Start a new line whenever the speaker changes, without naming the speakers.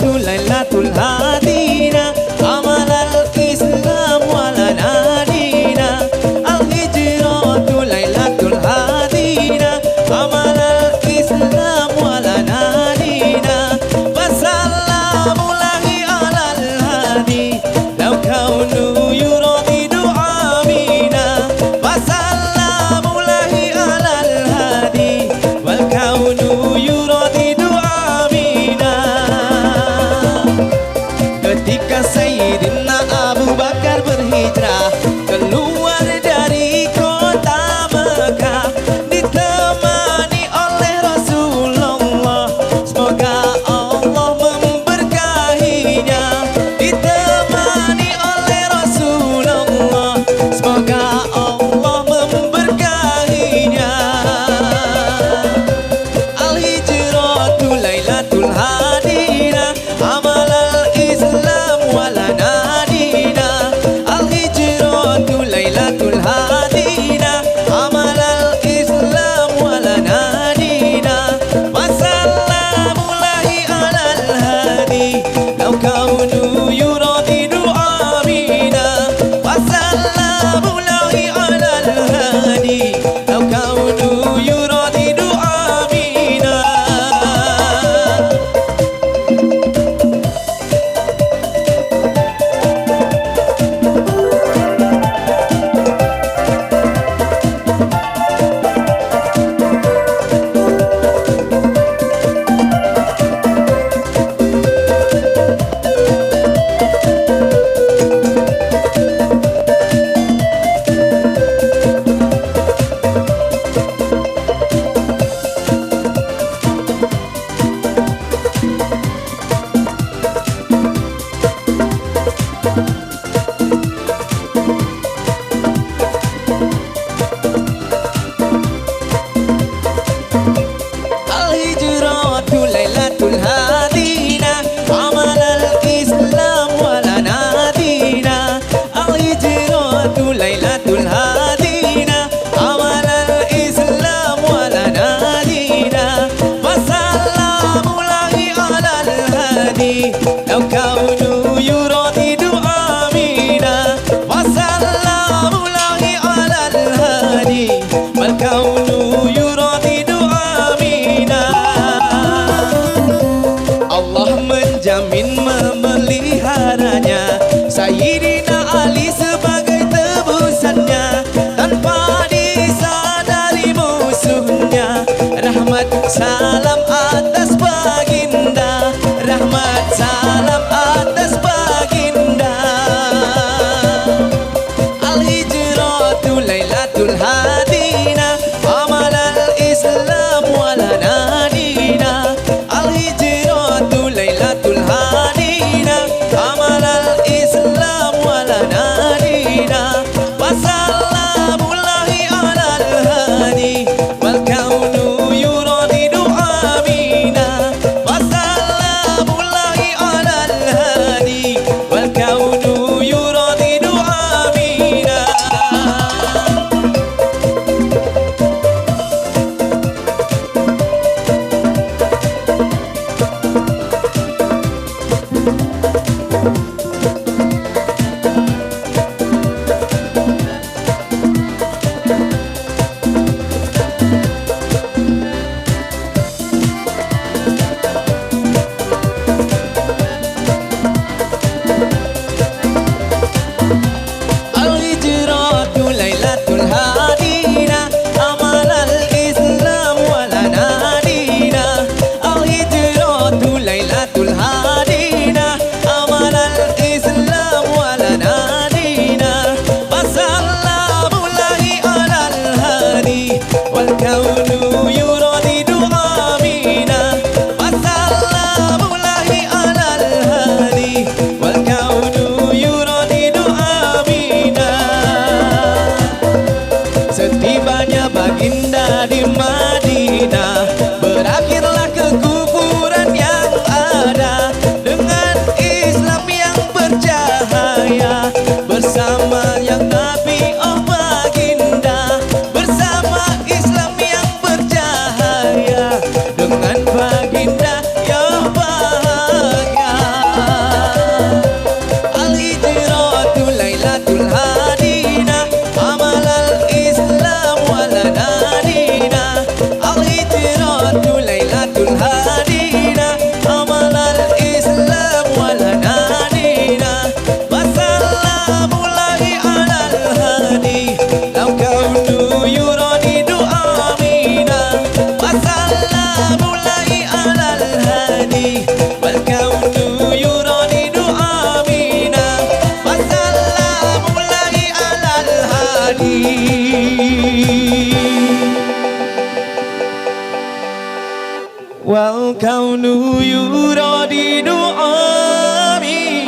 Lailatul Hadina amalal Islam walana dina. Al-hijratu Lailatul Hadina amalal Islam walana dina. Wassalamu lahi alal hadi law kaunu yuradidu amina. Wassalamu lahi alal hadi wal kaunu yuradidu amina. Ketika Sayyidina Abu Bakar berhijrah keluar dari kota Mekah, ditemani oleh Rasulullah, semoga Allah memberkahinya. Ditemani oleh Rasulullah, semoga Allah memberkahinya. Al-hijratu Lailatul Hadina amalal Islam walana dina. Al-hijratu Lailatul Hadina amalal Islam walana dina. Wassalamu lahi alal hadi law kaunu yuradidu amina. Wassalamu lahi alal hadi law kaunu yuradidu amina. Al-hijratu Lailatul Hadina amalal Islam walana dina. Al-hijratu Lailatul Hadina amalal Islam walana dina. Wassalamu lahi alal hadi law kaunu yuradidu amina. Wassalamu lahi alal hadi wal kaunu yuradidu amina. Allah menjamin memeliharanya Sayyidina Ali sebagai tebusannya, tanpa disadari musuhnya. Rahmat salam atas baginda, rahmat salam atas baginda. Al-hijratu Lailatul Hadina amalal Islam walana dina. Al-hijratu Lailatul Hadina amalal Islam walana dina. Wassalamu lahi alal hadi wal kaunu yuradidu amina. Wassalamu lahi alal hadi wal kaunu yuradidu amina. Al-hijratu Lailatul Hadina amalal Islam walana dina. Al-hijratu Lailatul Hadina amalal Islam walana dina. Wassalamu lahi alal hadi wal kaunu yuradidu amina. والكون يردد آمين